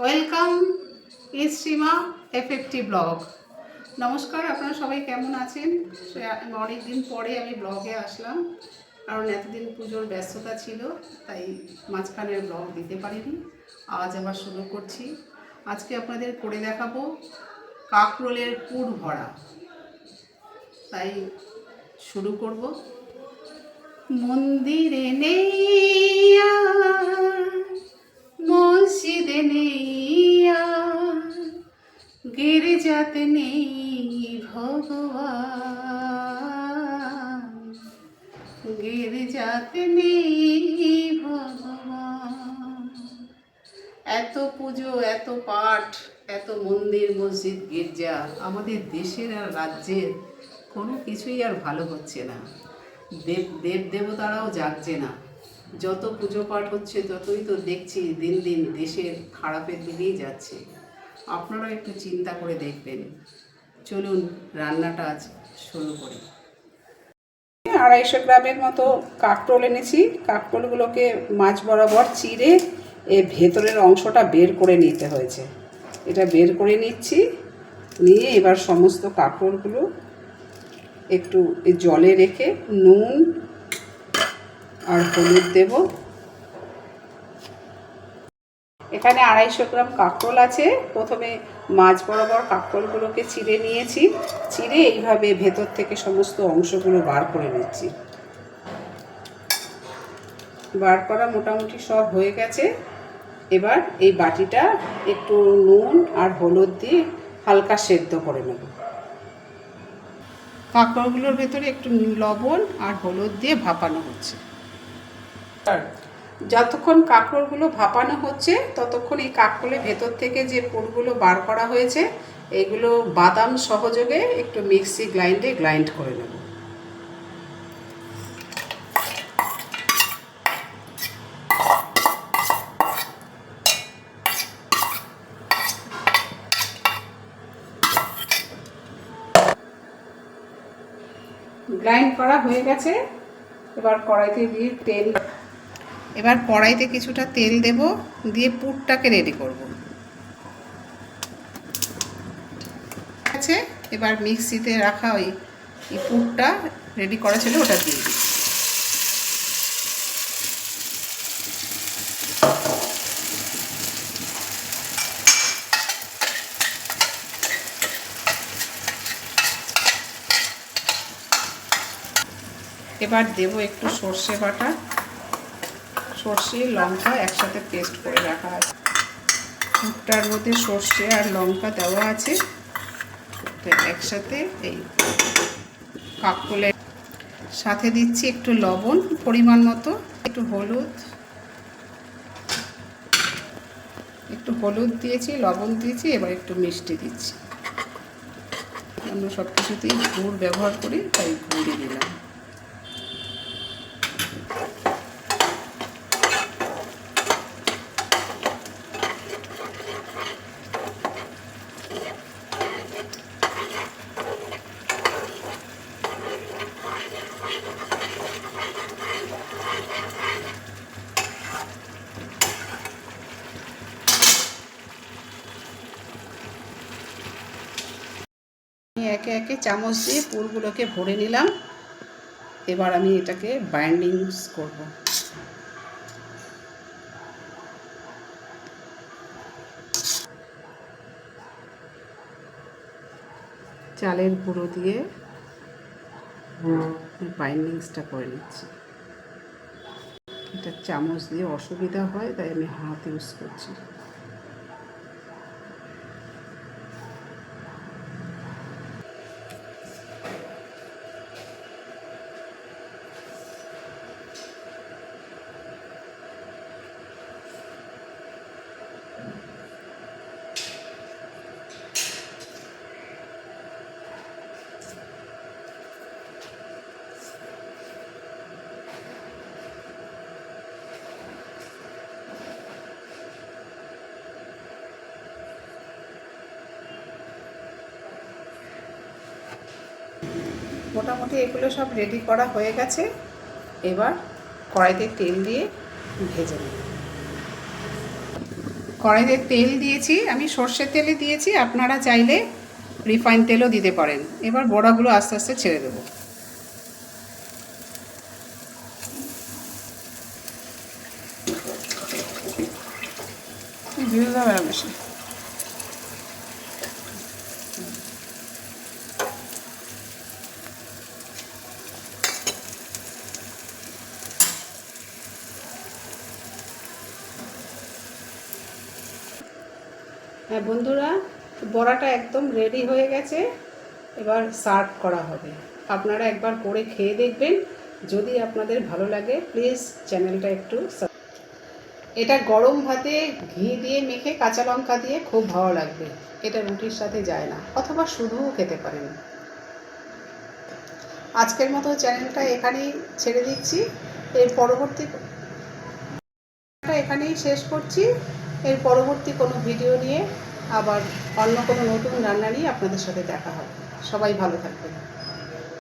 Welcome is Seema FFT blog. নমস্কার, আপনারা সবাই কেমন আছেন? অনেক দিন পরে আমি ব্লগে আসলাম, কারণ এতদিন পুজোর ব্যস্ততা ছিল, তাই মাঝখানের ব্লগ দিতে পারিনি। আজ আবার শুরু করছি। আজকে আপনাদের করে দেখাবো কাঁকরোলের পুর ভরা। তাই শুরু করব। মন্দিরে নেই মসজিদে নেই গির্জাতে নেই ভগবান, গির্জাতে নেই ভগবান। এত পুজো, এত পাঠ, এত মন্দির মসজিদ গির্জা, আমাদের দেশের আর রাজ্যের কোনো কিছুই আর ভালো হচ্ছে না। দেব দেবতারাও জাগছে না। যত পুজো পাঠ হচ্ছে ততই তো দেখছি দিন দিন দেশের খারাপের দিকেই যাচ্ছে। আপনারা একটু চিন্তা করে দেখবেন। চলুন রান্নাটা আজ শুরু করি। 250 গ্রামের মতো কাঁকরোল এনেছি। কাঁকরোলগুলোকে মাছ বরাবর চিড়ে এর ভেতরের অংশটা বের করে নিতে হয়েছে। এটা বের করে নিচ্ছি। নিয়ে এবার সমস্ত কাঁকরোলগুলো একটু জলে রেখে নুন আর হলুদ দেব। এখানে 250 গ্রাম কাঁকরোল আছে। প্রথমে মাছ বরাবর কাঁকরোলগুলোকে চিড়ে নিয়েছি। চিড়ে এইভাবে ভেতর থেকে সমস্ত অংশগুলো বার করে নিচ্ছি। বার করা মোটামুটি সব হয়ে গেছে। এবার এই বাটিটা একটু নুন আর হলুদ দিয়ে হালকা সেদ্ধ করে নেব। কাঁকরোলগুলোর ভেতরে একটু লবণ আর হলুদ দিয়ে ভাপানো হচ্ছে। যতক্ষণ কাঁকরোলগুলো ভাপানো হচ্ছে ততক্ষণ এই কাঁকরোলের ভেতর থেকে যে পুরগুলো বার করা হয়েছে এগুলো বাদাম সহযোগে একটু মিক্সি গ্রাইন্ডে গ্রাইন্ড করে নেব। গ্রাইন্ড করা হয়ে গেছে। এবার কড়াইতে কিছুটা তেল দেব, দিয়ে পুরটাকে রেডি করব। আছে, এবার মিক্সিতে রাখা ওই পুরটা রেডি করা ছিল ওটা দিয়ে দিই। এবার দেব একটু সর্ষে বাটা। সর্ষে লঙ্কা একসাথে পেস্ট করে রাখা আছে। পুরটার মধ্যে সর্ষে আর লঙ্কা দেওয়া আছে, তো একসাথে এই কাঁকরোলের সাথে দিচ্ছি একটু লবণ পরিমাণ মতো, একটু হলুদ দিয়েছি, লবণ দিয়েছি। এবার একটু মিষ্টি দিচ্ছি। আমরা সব কিছুতেই গুড় ব্যবহার করি, তাই গুড়ই দিলাম। একে একে চামচ দিয়ে পুরগুলোকে ভরে নিলাম। এবার আমি এটাকে বাইন্ডিংস করব। চালের গুঁড়ো দিয়ে বাইন্ডিংসটা করে নিচ্ছি। এটা চামচ দিয়ে অসুবিধা হয়, তাই আমি হাত ইউজ করছি। মোটামুটি এগুলো সব রেডি করা হয়ে গেছে। এবার কড়াইতে তেল দিয়ে ভেজে নেব। কড়াইতে তেল দিয়েছি, আমি সর্ষের তেলই দিয়েছি, আপনারা চাইলে রিফাইন তেলও দিতে পারেন। এবার বড়াগুলো আস্তে আস্তে ছেড়ে দেবো। দিয়ে দেবো বেশি। হ্যাঁ বন্ধুরা, বড়াটা একদম রেডি হয়ে গেছে, এবার সার্ভ করা হবে। আপনারা একবার করে খেয়ে দেখবেন, যদি আপনাদের ভালো লাগে প্লিজ চ্যানেলটা একটু। এটা গরম ভাতে ঘি দিয়ে মেখে কাঁচা লঙ্কা দিয়ে খুব ভালো লাগবে, এটা রুটির সাথে যায় না, অথবা শুধুও খেতে পারেন। আজকের মতো চ্যানেলটা এখানেই ছেড়ে দিচ্ছি, এর পরবর্তী এখানেই শেষ করছি। এর পরবর্তী কোনো ভিডিও নিয়ে আবার অন্য কোনো নতুন রান্না নিয়ে আপনাদের সাথে দেখা হবে। সবাই ভালো থাকবেন।